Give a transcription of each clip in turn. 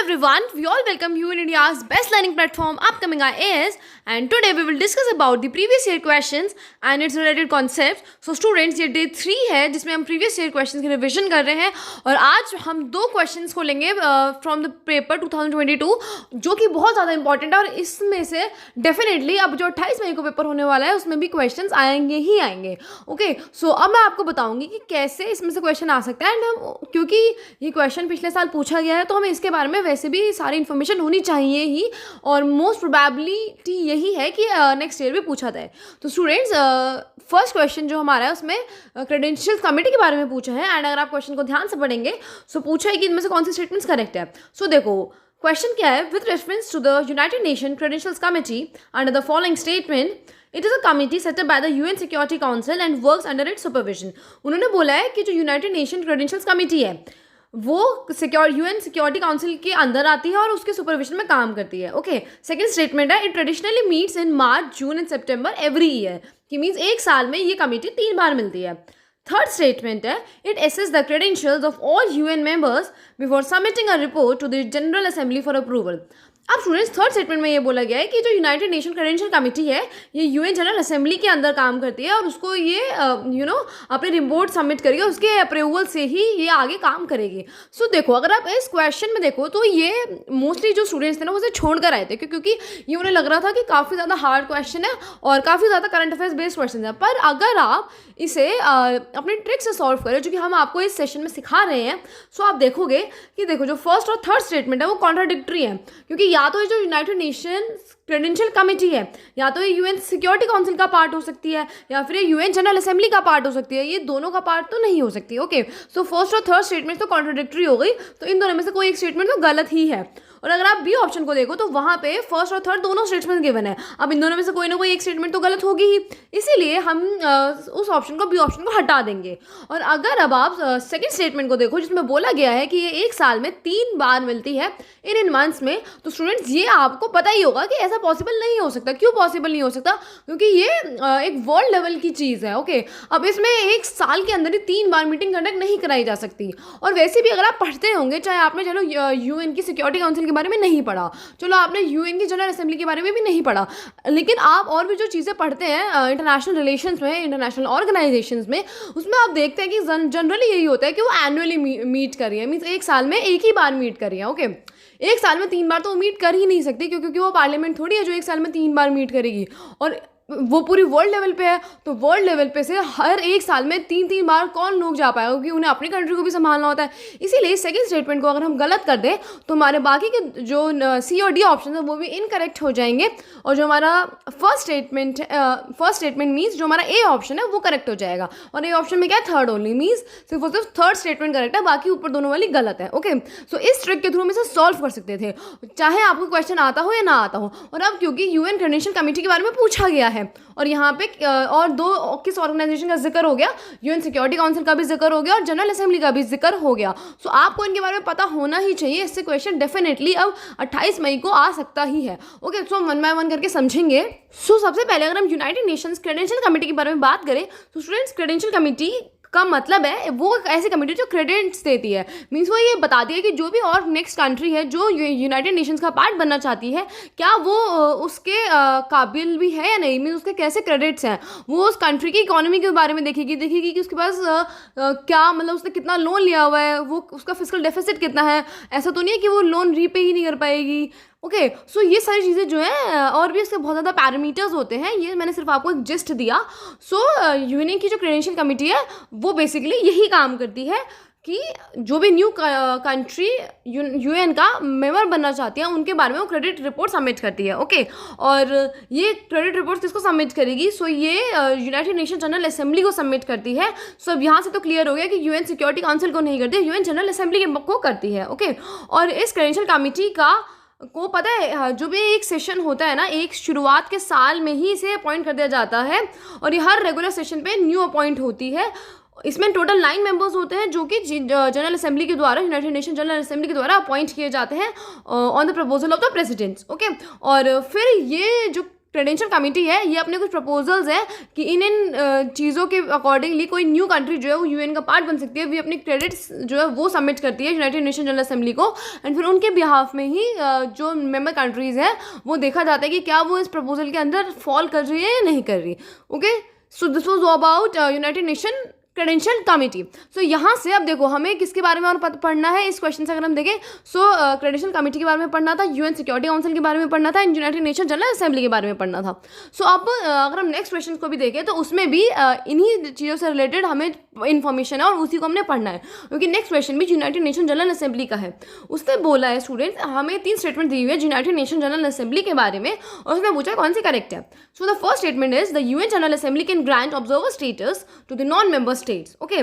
everyone, we all welcome you in India's best learning platform, Upcoming IAS, and today we will discuss about the previous year questions and its related concepts. So students, ये day 3 है जिसमें हम previous year questions की revision कर रहे हैं और आज हम दो questions को लेंगे from the paper 2022 जो कि बहुत ज़्यादा important है और इसमें से definitely अब जो 28 मई को पेपर होने वाला है उसमें भी questions आएंगे ही आएंगे. ओके, सो अब मैं आपको बताऊंगी कि कैसे इसमें से क्वेश्चन आ सकता है एंड हम क्योंकि ये क्वेश्चन पिछले साल पूछा गया है तो हमें इसके बारे में वैसे भी सारी इन्फॉर्मेशन होनी चाहिए ही और मोस्ट प्रोबेबिलिटी यही है कि नेक्स्ट ईयर भी पूछा जाए. तो स्टूडेंट्स, फर्स्ट क्वेश्चन जो हमारा है उसमें क्रेडेंशियल्स कमेटी के बारे में पूछा है एंड अगर आप क्वेश्चन को ध्यान से पढ़ेंगे सो पूछा है कि इनमें से कौन सी स्टेटमेंट्स करेक्ट है. सो देखो क्वेश्चन क्या है, with reference to the United Nation credentials committee under the following statement it is a committee set up by the UN security council and works under its supervision. उन्होंने बोला है कि जो United Nation credentials committee है वो UN security council के अंदर आती है और उसके सुपरविजन में काम करती है. ओके, सेकंड स्टेटमेंट है, it traditionally meets in March, June and September every year, कि मीन्स एक साल में ये कमेटी 3 बार मिलती है. थर्ड स्टेटमेंट है, it assesses the credentials of all UN members before submitting a report to the general assembly for approval. अब स्टूडेंट्स, थर्ड स्टेटमेंट में ये बोला गया है कि जो यूनाइटेड नेशन क्रेडेंशियल कमेटी है ये यूएन जनरल असेंबली के अंदर काम करती है और उसको ये अपनी रिपोर्ट सबमिट करेगी, उसके अप्रूवल से ही ये आगे काम करेगी. सो देखो, अगर आप इस क्वेश्चन में देखो तो ये मोस्टली जो स्टूडेंट्स थे ना उसे छोड़ कर आए थे क्योंकि ये उन्हें लग रहा था कि काफ़ी ज़्यादा हार्ड क्वेश्चन है और काफ़ी ज़्यादा करंट अफेयर्स बेस्ड क्वेश्चन है. पर अगर आप इसे अपनी ट्रिक से सॉल्व करें जो कि हम आपको इस सेशन में सिखा रहे हैं, सो आप देखोगे कि देखो जो फर्स्ट और थर्ड स्टेटमेंट है वो कॉन्ट्राडिक्टरी है क्योंकि या तो ये जो यूनाइटेड नेशन क्रेडेंशियल कमेटी है या तो ये यूएन सिक्योरिटी काउंसिल का पार्ट हो सकती है या फिर ये यूएन जनरल असेंबली का पार्ट हो सकती है. ये दोनों का पार्ट तो नहीं हो सकती. ओके, सो फर्स्ट और थर्ड स्टेटमेंट तो कॉन्ट्राडिक्टरी हो गई, तो इन दोनों में से कोई एक स्टेटमेंट तो गलत ही है. और अगर आप बी ऑप्शन को देखो तो वहाँ पे फर्स्ट और थर्ड दोनों स्टेटमेंट गिवन है. अब इन दोनों में से कोई ना कोई एक स्टेटमेंट तो गलत होगी ही, इसीलिए हम उस ऑप्शन को, बी ऑप्शन को हटा देंगे. और अगर अब आप सेकंड स्टेटमेंट को देखो जिसमें बोला गया है कि ये एक साल में 3 बार मिलती है इन मंथ्स में, तो स्टूडेंट्स ये आपको पता ही होगा कि ऐसा पॉसिबल नहीं हो सकता. क्यों पॉसिबल नहीं हो सकता? क्योंकि ये एक वर्ल्ड लेवल की चीज़ है. ओके, अब इसमें एक साल के अंदर ही 3 बार मीटिंग कंडक्ट नहीं कराई जा सकती. और वैसे भी अगर आप पढ़ते होंगे, चाहे आपने चलो यूएन की सिक्योरिटी काउंसिल के बारे में नहीं पढ़ा, चलो आपने यूएन की जनरल असेंबली के बारे में भी नहीं पढ़ा, लेकिन आप और भी जो चीज़ें पढ़ते हैं इंटरनेशनल रिलेशंस में, इंटरनेशनल ऑर्गेनाइजेशंस में, उसमें आप देखते हैं कि जनरली यही होता है कि वो एनुअली मीट कर रही है, मीन्स एक साल में एक ही बार मीट कर रही है. ओके, एक साल में 3 बार तो वो मीट कर ही नहीं सकती क्योंकि वो पार्लियामेंट थोड़ी है जो एक साल में 3 बार मीट करेगी. और वो पूरी वर्ल्ड लेवल पे है, तो वर्ल्ड लेवल पे से हर एक साल में 3-3 बार कौन लोग जा पाएगा क्योंकि उन्हें अपनी कंट्री को भी संभालना होता है. इसीलिए सेकंड स्टेटमेंट को अगर हम गलत कर दें तो हमारे बाकी के जो सी और डी ऑप्शन है वो भी इनकरेक्ट हो जाएंगे और जो हमारा फर्स्ट स्टेटमेंट मीन्स जो हमारा ए ऑप्शन है वो करेक्ट हो जाएगा. और ए ऑप्शन में क्या है, थर्ड ओनली, मीन्स सिर्फ और सिर्फ थर्ड स्टेटमेंट करेक्ट है, बाकी ऊपर दोनों वाली गलत है. ओके, सो इस ट्रिक के थ्रू हम इसे सॉल्व कर सकते थे चाहे आपको क्वेश्चन आता हो या ना आता हो. और अब क्योंकि यूएन क्रेडेंशियल कमेटी के बारे में पूछा गया है और यहाँ पे और दो किस ऑर्गेनाइजेशन का जिक्र हो गया, यूएन सिक्योरिटी काउंसिल का भी जिक्र हो गया और जनरल असेंबली का भी जिक्र हो गया, सो आपको इनके बारे में पता होना ही चाहिए. इससे क्वेश्चन डेफिनेटली अब 28 मई को आ सकता ही है. Okay, so one by one करके समझेंगे. सो सबसे पहले अगर हम यूनाइटेड नेशंस क्रेडेंशियल कमेटी के बारे में बात करें तो स्टूडेंट्स, क्रेडेंशियल कमेटी का मतलब है वो ऐसी कमेटी जो क्रेडेंट्स देती है, मीन्स वो ये बताती है कि जो भी और नेक्स्ट कंट्री है जो यूनाइटेड नेशंस का पार्ट बनना चाहती है क्या वो उसके काबिल भी है या नहीं, मीन्स उसके कैसे क्रेडिट्स हैं. वो उस कंट्री की इकोनॉमी के बारे में देखेगी कि उसके पास क्या, मतलब उसने कितना लोन लिया हुआ है, वो उसका फिस्कल डेफिसिट कितना है. ऐसा तो नहीं है कि वो लोन रीपे ही नहीं कर पाएगी. ओके, सो ये सारी चीज़ें जो है और भी इसके बहुत ज़्यादा पैरामीटर्स होते हैं, ये मैंने सिर्फ आपको एक जिस्ट दिया. सो यूएन की जो क्रेडेंशियल कमेटी है वो बेसिकली यही काम करती है कि जो भी न्यू कंट्री यूएन का मेंबर बनना चाहती है उनके बारे में वो क्रेडिट रिपोर्ट सबमिट करती है. ओके, और ये क्रेडिट रिपोर्ट किसको सबमिट करेगी, सो ये यूनाइटेड नेशन जनरल असेंबली को सबमिट करती है. सो अब यहाँ से तो क्लियर हो गया कि यूएन सिक्योरिटी काउंसिल को नहीं करती है, यूएन जनरल असेंबली को करती है. ओके, और इस क्रेडेंशियल कमेटी को पता है जो भी एक सेशन होता है ना, एक शुरुआत के साल में ही इसे अपॉइंट कर दिया जाता है और ये हर रेगुलर सेशन पे न्यू अपॉइंट होती है. इसमें टोटल 9 मेंबर्स होते हैं जो कि जनरल असेंबली के द्वारा, यूनाइटेड नेशन जनरल असेंबली के द्वारा अपॉइंट किए जाते हैं on the proposal of the presidents. Okay, और फिर ये जो क्रेडेंशियल कमेटी है, ये अपने कुछ प्रपोजल्स हैं कि इन चीज़ों के अकॉर्डिंगली कोई न्यू कंट्री जो है वो यूएन का पार्ट बन सकती है। वो अपनी क्रेडिट्स जो है वो सबमिट करती है यूनाइटेड नेशन जनरल असेंबली को, एंड फिर उनके बिहाफ में ही जो मेंबर कंट्रीज़ हैं वो देखा जाता है कि क्या वो इस प्रपोजल के अंदर फॉल कर रही है या नहीं कर रही। Okay, so this was about United Nation credential committee. सो यहाँ से अब देखो हमें किसके बारे में और पढ़ना है इस क्वेश्चन से अगर हम देखें। सो क्रेडेंशियल कमेटी के बारे में पढ़ना था, यूएन सिक्योरिटी काउंसिल के बारे में पढ़ना था, and United nation general assembly के बारे में पढ़ना था। सो अब अगर हम नेक्स्ट क्वेश्चन को भी देखें तो उसमें भी इन्हीं चीज़ों से रिलेटेड हमें इन्फॉर्मेशन है और उसी को हमने पढ़ना है, क्योंकि नेक्स्ट क्वेश्चन भी यूनाइटेड नेशन जनरल असेंबली का है। उसने बोला है स्टूडेंट्स, हमें 3 स्टेटमेंट दी हुई है यूनाइटेड नेशन जनरल असेंबली के बारे में, और उसने पूछा कौन सी करेक्ट है। So the first statement is the UN general assembly can grant observer status to the non member states. Okay,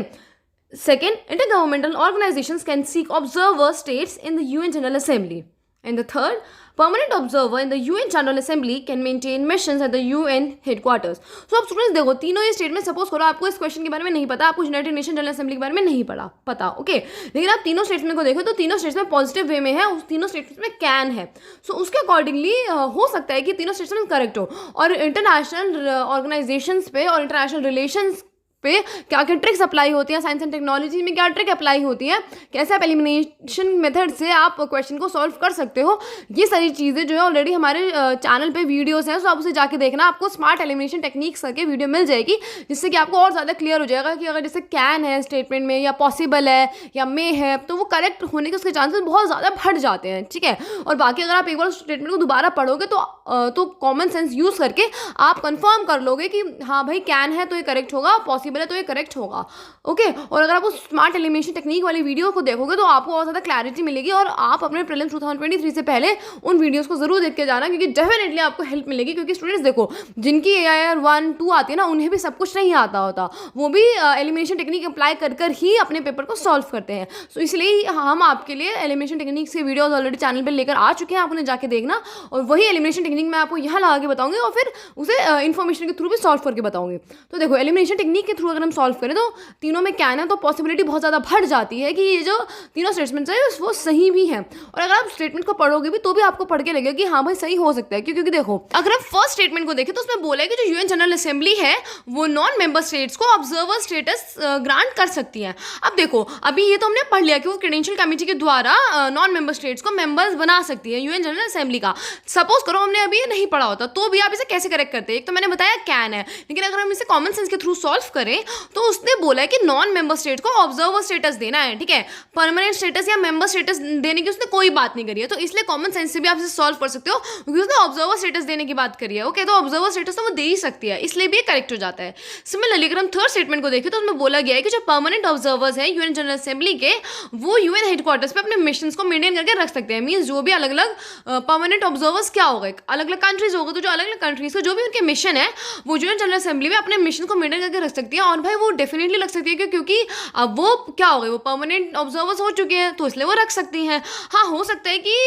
second, intergovernmental organizations can seek observer states in the UN General Assembly. And the third, permanent observer in the UN General Assembly can maintain missions at the UN headquarters. So अब students देखो तीनों ये statement, suppose करो आपको इस question के बारे में नहीं पता, आपको यूनाइटेड नेशन जनरल असेंबली के बारे में नहीं पता ओके, लेकिन आप तीनों स्टेटमेंट को देखो तो तीनों स्टेटमेंट पॉजिटिव वे में है, उस तीनों स्टेटमेंट में कैन है। सो उसके अकॉर्डिंगली हो सकता है कि तीनों स्टेटमेंट करेक्ट हो, और इंटरनेशनल ऑर्गेनाइजेशंस पे और इंटरनेशनल रिलेशंस पे क्या क्या ट्रिक्स अप्लाई होती हैं, साइंस एंड टेक्नोलॉजी में क्या ट्रिक अप्लाई होती है, कैसे आप एलिमिनेशन मेथड से आप क्वेश्चन को सॉल्व कर सकते हो, ये सारी चीज़ें जो है ऑलरेडी हमारे चैनल पे वीडियोस हैं, सो आप उसे जाके देखना, आपको स्मार्ट एलिमिनेशन टेक्निक्स करके वीडियो मिल जाएगी, जिससे कि आपको और ज़्यादा क्लियर हो जाएगा कि अगर जैसे कैन है स्टेटमेंट में, या पॉसिबल है, या मे है, तो वो करेक्ट होने के उसके चांसेस बहुत ज़्यादा बढ़ जाते हैं। ठीक है, और बाकी अगर आप एक बार स्टेटमेंट को दोबारा पढ़ोगे तो कॉमन सेंस यूज़ करके आप कंफर्म कर लोगे कि हाँ भाई कैन है तो ये करेक्ट होगा, पॉसिबल है तो ये करेक्ट होगा। ओके, और अगर आप उस स्मार्ट एलिमिनेशन टेक्निक वाली वीडियो को देखोगे तो आपको और ज़्यादा क्लैरिटी मिलेगी, और आप अपने प्रीलिम्स 2023 से पहले उन वीडियोस को जरूर देख के जाना, क्योंकि डेफिनेटली आपको हेल्प मिलेगी। क्योंकि स्टूडेंट्स देखो, जिनकी AIR 1, 2 आती है ना, उन्हें भी सब कुछ नहीं आता होता, वो भी एलिमिनेशन टेक्निक अप्लाई कर ही अपने पेपर को सॉल्व करते हैं। सो इसलिए हम आपके लिए एलिमिनेशन टेक्निक के वीडियोज ऑलरेडी चैनल पर लेकर आ चुके हैं, आप उन्हें जाके देखना, और वही एलिमिनेशन टेक्निक मैं आपको यहाँ लगा के बताऊंगी, और फिर उसे इन्फॉर्मेशन के थ्रू भी सॉल्व करके बताऊंगी। तो देखो एलिमिनेशन टेक्निक के थ्रू अगर हम सॉल्व करें तो तीनों में कैन है, तो पॉसिबिलिटी बहुत ज़्यादा बढ़ जाती है कि ये जो तीनों स्टेटमेंट्स हैं वो सही भी हैं, और अगर आप स्टेटमेंट को पढ़ोगे भी तो भी आपको पढ़ के लगेगा कि हाँ भाई सही हो सकता है। क्योंकि देखो अगर हम फर्स्ट स्टेटमेंट को देखें तो उसमें बोला है कि जो यूएन जनरल असेंबली है वो नॉन मेंबर स्टेट्स को ऑब्जर्वर स्टेटस ग्रांट कर सकती है। अब देखो अभी ये तो हमने पढ़ लिया कि वो क्रेडेंशियल कमेटी के द्वारा नॉन मेंबर स्टेट्स को मेंबर्स बना सकती है यूएन जनरल असेंबली का। सपोज करो हमने अभी ये नहीं पढ़ा होता तो भी आप इसे कैसे करेक्ट करते हैं। एक तो मैंने बताया कैन है, लेकिन अगर हम इसे कॉमन सेंस के थ्रू सॉल्व करें तो उसने बोला है कि नॉन मेंबर स्टेट को ऑब्जर्वर स्टेटस देना है। ठीक है, परमानेंट स्टेटस या मेंबर स्टेटस देने की उसने कोई बात नहीं करी है, तो इसलिए कॉमन सेंस से भी आप इसे सॉल्व कर सकते हो, क्योंकि उसने ऑब्जर्वर स्टेटस देने की बात करी है। ओके, तो ऑब्जर्वर स्टेटस तो वो दे ही सकती है, इसलिए भी करेक्ट हो जाता है। सिमिलरली अगर हम थर्ड स्टेटमेंट को देखें तो उसमें बोला गया है कि जो परमानेंट ऑब्जर्वर्स हैं यूएन जनरल असेंबली के, वो यूएन हेडक्वार्टर्स पे अपने मिशंस को मेंटेन करके रख सकते हैं। मींस जो भी अलग अलग परमानेंट ऑब्जर्वर्स क्या होगा, अलग अलग कंट्रीज होगा, तो जो अलग अलग कंट्रीज का जो भी उनके मिशन है वो यूएन जनरल असेंबली में अपने मिशन को मेंटेन करके रख सकती है। और भाई वो डेफिनेटली रख सकती है, क्योंकि अब वो क्या हो गए, वो परमानेंट ऑब्जर्वर्स हो चुके हैं, तो इसलिए वो रख सकती हैं। हाँ, हो सकता है कि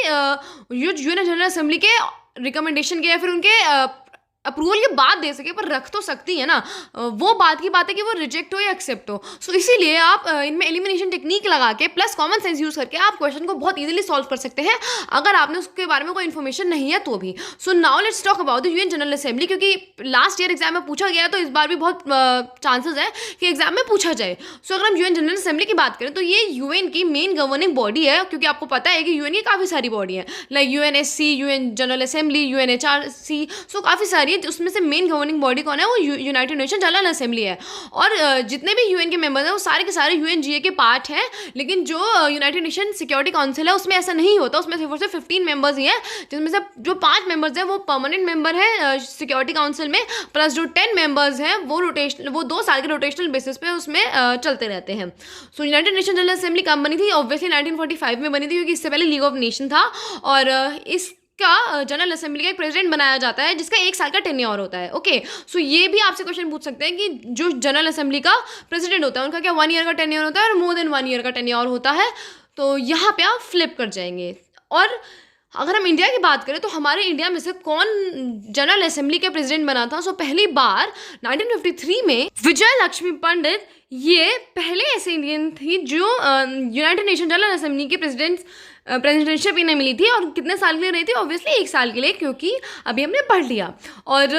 यूएन जनरल असेंबली के रिकमेंडेशन के या फिर उनके अप्रूवल के बाद दे सके, पर रख तो सकती है ना, वो बात की बात है कि वो रिजेक्ट हो या एक्सेप्ट हो। सो इसीलिए आप इनमें एलिमिनेशन टेक्निक लगा के प्लस कॉमन सेंस यूज़ करके आप क्वेश्चन को बहुत इजीली सॉल्व कर सकते हैं, अगर आपने उसके बारे में कोई इन्फॉर्मेशन नहीं है तो भी। So now let's talk about the UN general assembly, क्योंकि लास्ट ईयर एग्जाम में पूछा गया तो इस बार भी बहुत चांसेस है कि एग्जाम में पूछा जाए। सो अगर हम यूएन जनरल असेंबली की बात करें तो ये यूएन की मेन गवर्निंग बॉडी है, क्योंकि आपको पता है कि यूएन की काफ़ी सारी बॉडी है, like UNSC, UN general assembly, UNHRC, सो काफ़ी सारी है। उसमें से मेन गवर्निंग बॉडी कौन है, वो यूनाइटेड नेशन जनरल असेंबली है। और जितने भी यूएन के मेंबर्स हैं वो सारे के सारे UNGA के पार्ट हैं, लेकिन जो यूनाइटेड नेशन सिक्योरिटी काउंसिल है उसमें ऐसा नहीं होता, उसमें सिर्फ और सिर्फ 15 मेंबर्स ही हैं, जिसमें से जो 5 मेंबर्स हैं वो परमानेंट मेंबर हैं सिक्योरिटी काउंसिल में, प्लस जो 10 मेंबर्स हैं वो 2 साल के रोटेशनल बेसिस पे उसमें चलते रहते हैं। सो यूनाइटेड नेशन जनरल असेंबली कब बनी थी, ऑब्वियसली 1945 में बनी थी, क्योंकि इससे पहले लीग ऑफ नेशन था, और इस का जनरल असेंबली का एक प्रेसिडेंट बनाया जाता है जिसका 1 साल का टेन्योर होता है। ओके, सो ये भी आपसे क्वेश्चन पूछ सकते हैं कि जो जनरल असेंबली का प्रेसिडेंट होता है उनका क्या 1 ईयर का टेन्योर होता है और मोर देन 1 ईयर का टेन्योर होता है, तो यहाँ पे आप फ्लिप कर जाएंगे। और अगर हम इंडिया की बात करें तो हमारे इंडिया में से कौन जनरल असेंबली के प्रेसिडेंट बना था। सो पहली बार 1953 में विजय लक्ष्मी पंडित ये पहले ऐसे इंडियन थी जो यूनाइटेड नेशन जनरल असेंबली के प्रेसिडेंट प्रेसिडेंटशिप इन्हें मिली थी, और कितने साल के लिए रही थी? ऑब्वियसली 1 साल के लिए, क्योंकि अभी हमने पढ़ लिया। और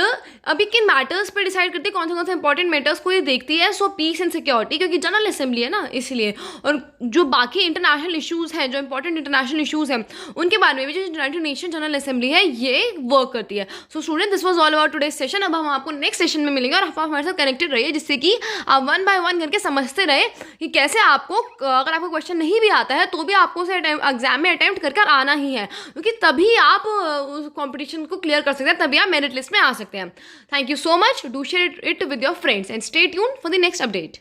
अभी किन मैटर्स पे डिसाइड करती है, कौन से इंपॉर्टेंट मैटर्स को ये देखती है? सो पीस एंड सिक्योरिटी, क्योंकि जनरल असेंबली है ना, इसलिए। और जो बाकी इंटरनेशनल इशूज़ हैं, जो इंपॉर्टेंट इंटरनेशनल इशूज़ हैं, उनके बारे में भी जो यूनाइटेड नेशन जनरल असेंबली है ये वर्क करती है। So student, this was all about today session. अब हम आपको नेक्स्ट सेशन में मिलेंगे, और आप हमारे साथ कनेक्टेड रहिए, जिससे कि आप 1 बाय 1 करके समझते रहे कि कैसे आपको, अगर आपको क्वेश्चन नहीं भी आता है तो भी आपको उसे एग्जाम में अटेम्प्ट कर आना ही है, क्योंकि तभी आप उस कॉम्पिटिशन को क्लियर कर सकते हैं, तभी आप मेरिट लिस्ट में आ सकते हैं। Thank you so much. Do share it with your friends and stay tuned for the next update.